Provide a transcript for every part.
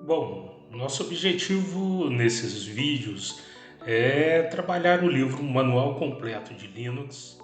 Bom, nosso objetivo nesses vídeos é trabalhar o livro Manual Completo de Linux,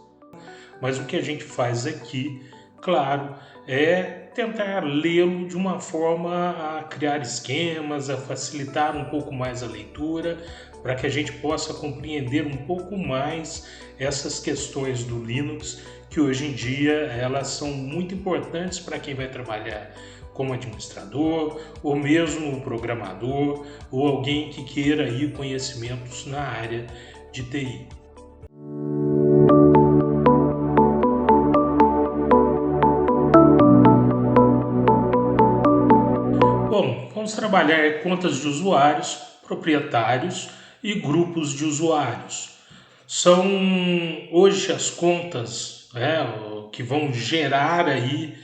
mas o que a gente faz aqui, claro, é tentar lê-lo de uma forma a criar esquemas, a facilitar um pouco mais a leitura, para que a gente possa compreender um pouco mais essas questões do Linux, que hoje em dia elas são muito importantes para quem vai trabalhar como administrador, ou mesmo programador, ou alguém que queira aí conhecimentos na área de TI. Bom, vamos trabalhar contas de usuários, proprietários e grupos de usuários. São hoje as contas, que vão gerar aí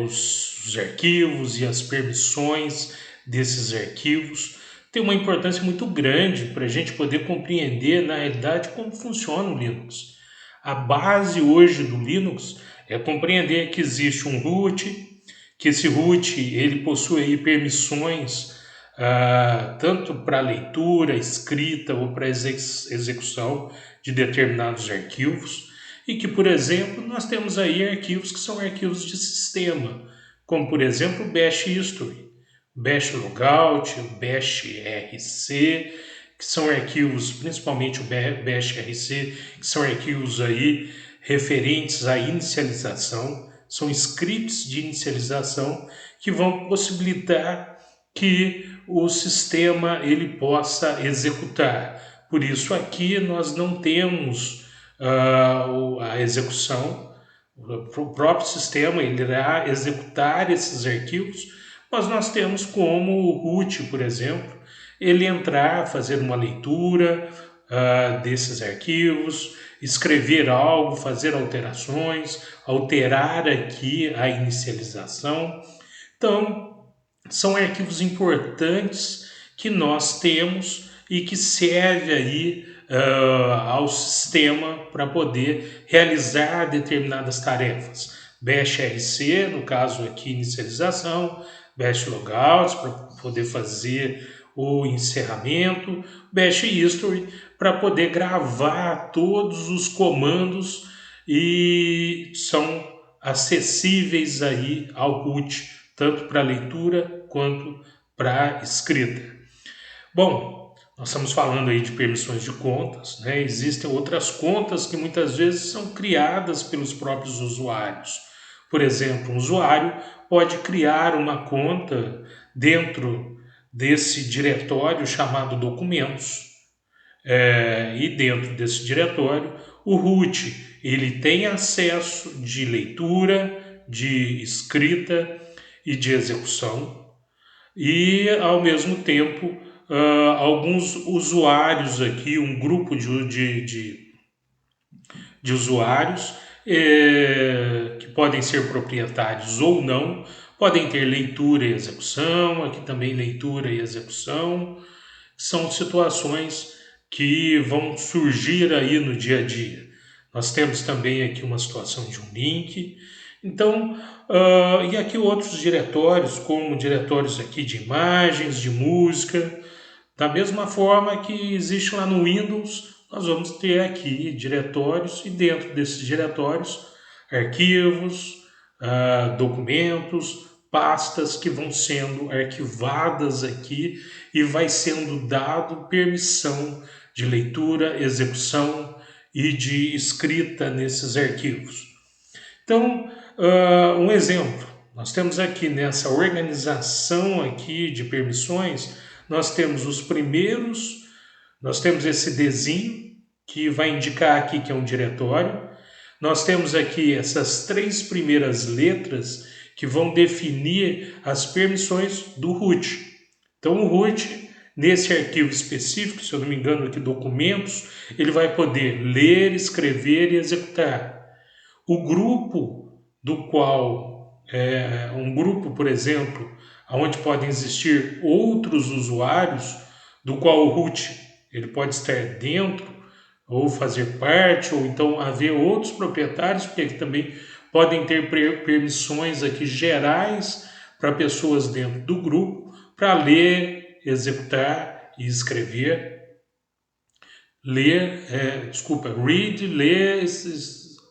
os arquivos e as permissões desses arquivos. Tem uma importância muito grande para a gente poder compreender, na realidade, como funciona o Linux. A base hoje do Linux é compreender que existe um root, que esse root ele possui aí permissões tanto para leitura, escrita ou para execução de determinados arquivos, e que, por exemplo, nós temos aí arquivos que são arquivos de sistema, como por exemplo o Bash History, Bash Logout, o Bash RC, que são arquivos, principalmente o Bash RC, que são arquivos aí referentes à inicialização, são scripts de inicialização que vão possibilitar que o sistema ele possa executar. Por isso aqui nós não temos a execução, o próprio sistema ele irá executar esses arquivos, mas nós temos como o root, por exemplo, ele entrar, fazer uma leitura desses arquivos, escrever algo, fazer alterações, alterar aqui a inicialização. Então, são arquivos importantes que nós temos e que serve aí ao sistema para poder realizar determinadas tarefas. Bash RC, no caso aqui inicialização, Bash Logout para poder fazer o encerramento, Bash History para poder gravar todos os comandos e são acessíveis aí ao root, tanto para leitura quanto para escrita. Bom, nós estamos falando aí de permissões de contas, né? Existem outras contas que muitas vezes são criadas pelos próprios usuários. Por exemplo, um usuário pode criar uma conta dentro desse diretório chamado documentos, e dentro desse diretório o root ele tem acesso de leitura, de escrita e de execução, e ao mesmo tempo alguns usuários aqui, um grupo de usuários que podem ser proprietários ou não, podem ter leitura e execução, aqui também leitura e execução, são situações que vão surgir aí no dia a dia. Nós temos também aqui uma situação de um link. Então, e aqui outros diretórios, como diretórios aqui de imagens, de música. Da mesma forma que existe lá no Windows, nós vamos ter aqui diretórios e dentro desses diretórios, arquivos, documentos, pastas que vão sendo arquivadas aqui e vai sendo dado permissão de leitura, execução e de escrita nesses arquivos. Então, um exemplo, nós temos aqui nessa organização aqui de permissões, nós temos os primeiros, nós temos esse Dzinho, que vai indicar aqui que é um diretório, nós temos aqui essas três primeiras letras que vão definir as permissões do root. Então o root, nesse arquivo específico, se eu não me engano aqui documentos, ele vai poder ler, escrever e executar. O grupo do qual, um grupo, por exemplo, onde podem existir outros usuários, do qual o root ele pode estar dentro, ou fazer parte, ou então haver outros proprietários, porque aqui também podem ter permissões aqui gerais para pessoas dentro do grupo. para ler, executar e escrever. Read, ler,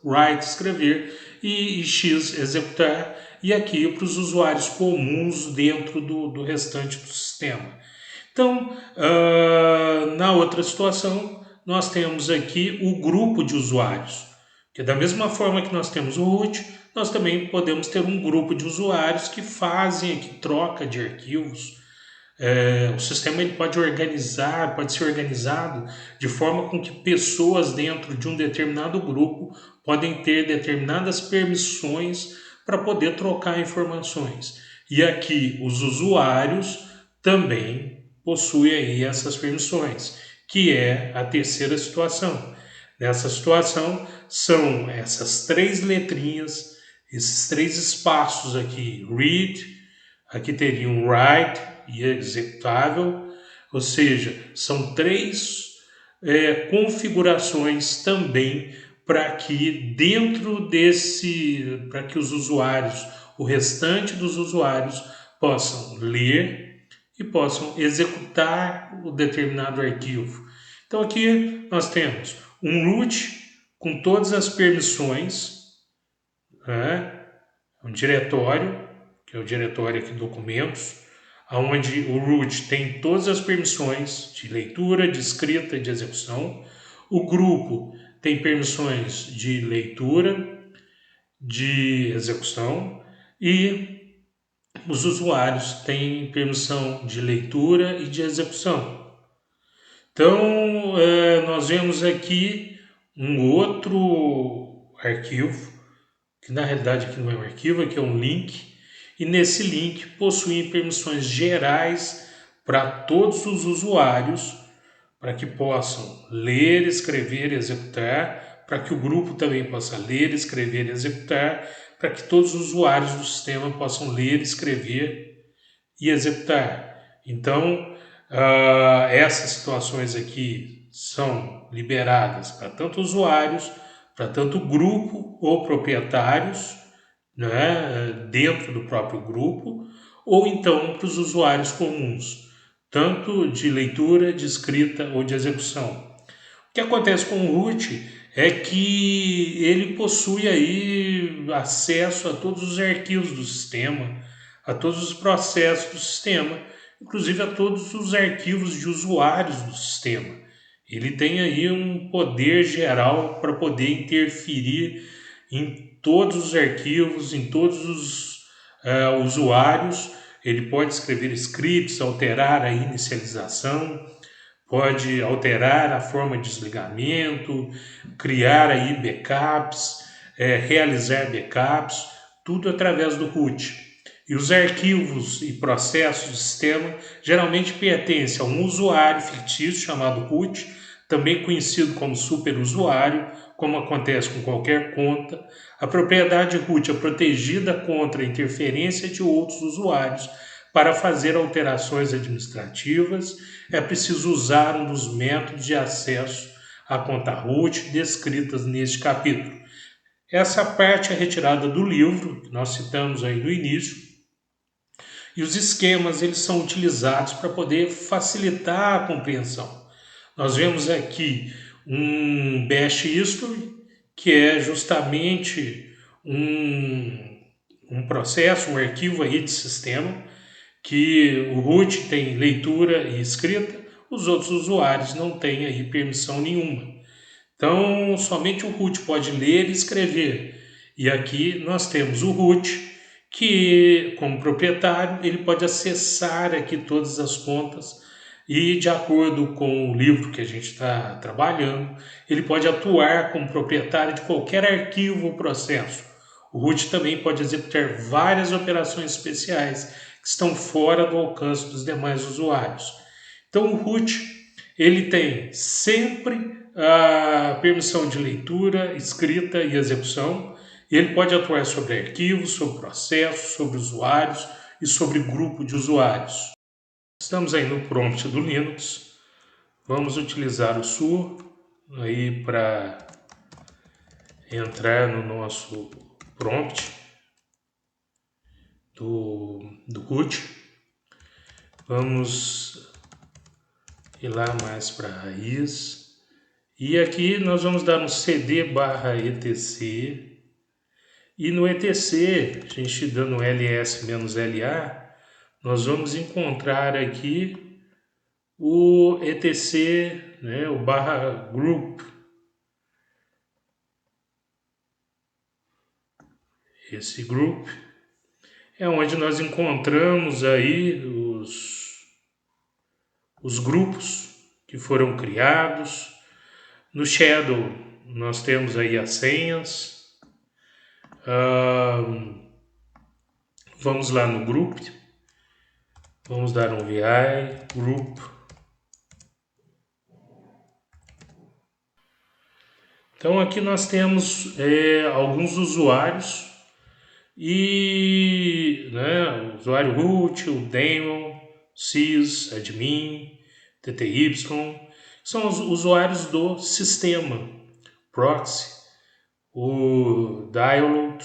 write, escrever, e X, executar, e aqui para os usuários comuns dentro do restante do sistema. Então, na outra situação, nós temos aqui o grupo de usuários, que da mesma forma que nós temos o root, nós também podemos ter um grupo de usuários que fazem aqui troca de arquivos. O sistema ele pode ser organizado de forma com que pessoas dentro de um determinado grupo podem ter determinadas permissões para poder trocar informações. E aqui os usuários também possuem aí essas permissões, que é a terceira situação. Nessa situação são essas três letrinhas, esses três espaços aqui, read, aqui teria um write e executável, ou seja, são três configurações também para que dentro para que os usuários, o restante dos usuários, possam ler e possam executar o determinado arquivo. Então aqui nós temos um root com todas as permissões, um diretório, que é o diretório aqui documentos, onde o root tem todas as permissões de leitura, de escrita e de execução. O grupo tem permissões de leitura, de execução, e os usuários têm permissão de leitura e de execução. Então, nós vemos aqui um outro arquivo, que na realidade aqui não é um arquivo, aqui é um link, e nesse link possui permissões gerais para todos os usuários, para que possam ler, escrever e executar, para que o grupo também possa ler, escrever e executar, para que todos os usuários do sistema possam ler, escrever e executar. Então, essas situações aqui são liberadas para tanto usuários, para tanto grupo ou proprietários, né, dentro do próprio grupo, ou então para os usuários comuns, tanto de leitura, de escrita ou de execução. O que acontece com o root é que ele possui aí acesso a todos os arquivos do sistema, a todos os processos do sistema, inclusive a todos os arquivos de usuários do sistema. Ele tem aí um poder geral para poder interferir em todos os arquivos, em todos os usuários. Ele pode escrever scripts, alterar a inicialização, pode alterar a forma de desligamento, criar aí backups, realizar backups, tudo através do root. E os arquivos e processos do sistema geralmente pertencem a um usuário fictício chamado root, também conhecido como superusuário, como acontece com qualquer conta. A propriedade root é protegida contra a interferência de outros usuários. Para fazer alterações administrativas, é preciso usar um dos métodos de acesso à conta root descritas neste capítulo. Essa parte é retirada do livro, que nós citamos aí no início, e os esquemas eles são utilizados para poder facilitar a compreensão. Nós vemos aqui um bash history, que é justamente um processo, um arquivo aí de sistema, que o root tem leitura e escrita, os outros usuários não têm aí permissão nenhuma. Então, somente o root pode ler e escrever. E aqui nós temos o root, que como proprietário, ele pode acessar aqui todas as contas e, de acordo com o livro que a gente está trabalhando, ele pode atuar como proprietário de qualquer arquivo ou processo. O root também pode executar várias operações especiais que estão fora do alcance dos demais usuários. Então, o root ele tem sempre a permissão de leitura, escrita e execução. Ele pode atuar sobre arquivos, sobre processos, sobre usuários e sobre grupo de usuários. Estamos aí no prompt do Linux. Vamos utilizar o sur aí para entrar no nosso prompt do root. Vamos ir lá mais para a raiz. E aqui nós vamos dar um cd/etc. E no etc, a gente dando ls-la, nós vamos encontrar aqui o etc, né, o /group. Esse group é onde nós encontramos aí os grupos que foram criados. No Shadow nós temos aí as senhas. Vamos lá no group. Vamos dar um vi group. Então aqui nós temos alguns usuários e o usuário root, o daemon, sys, admin, tty, são os usuários do sistema, proxy, o dialog,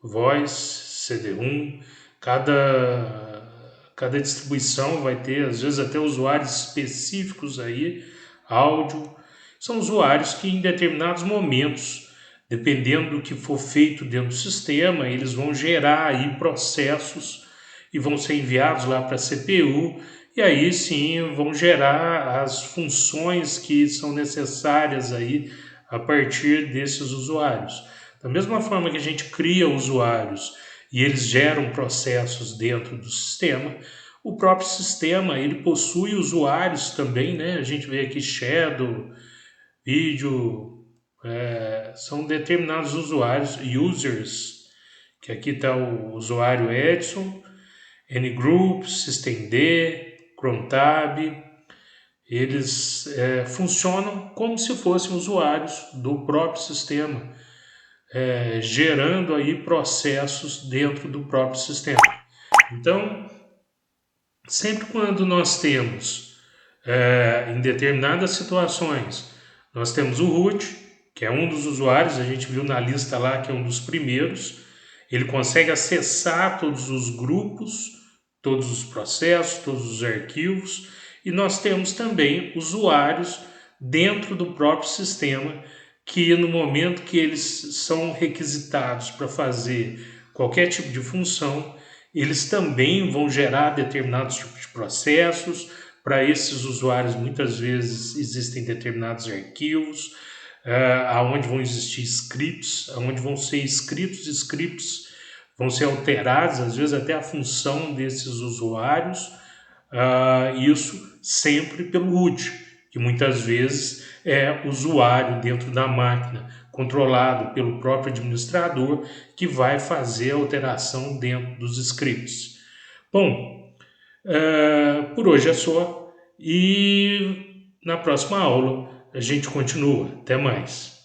voice, cd1, cada distribuição vai ter, às vezes até usuários específicos aí, áudio, são usuários que em determinados momentos, dependendo do que for feito dentro do sistema, eles vão gerar aí processos e vão ser enviados lá para a CPU, e aí sim vão gerar as funções que são necessárias aí a partir desses usuários. Da mesma forma que a gente cria usuários e eles geram processos dentro do sistema, o próprio sistema ele possui usuários também, né? A gente vê aqui Shadow, vídeo, são determinados usuários, users, que aqui está o usuário Edson, ngroup, systemd, crontab, eles funcionam como se fossem usuários do próprio sistema, gerando aí processos dentro do próprio sistema. Então, sempre quando nós temos, em determinadas situações, nós temos o root, que é um dos usuários, a gente viu na lista lá que é um dos primeiros, ele consegue acessar todos os grupos, todos os processos, todos os arquivos, e nós temos também usuários dentro do próprio sistema que no momento que eles são requisitados para fazer qualquer tipo de função, eles também vão gerar determinados tipos de processos. Para esses usuários, muitas vezes existem determinados arquivos, aonde vão existir scripts, aonde vão ser escritos scripts, vão ser alterados, às vezes até a função desses usuários, isso sempre pelo root, que muitas vezes é usuário dentro da máquina, controlado pelo próprio administrador, que vai fazer a alteração dentro dos scripts. Bom, por hoje é só, e na próxima aula a gente continua. Até mais.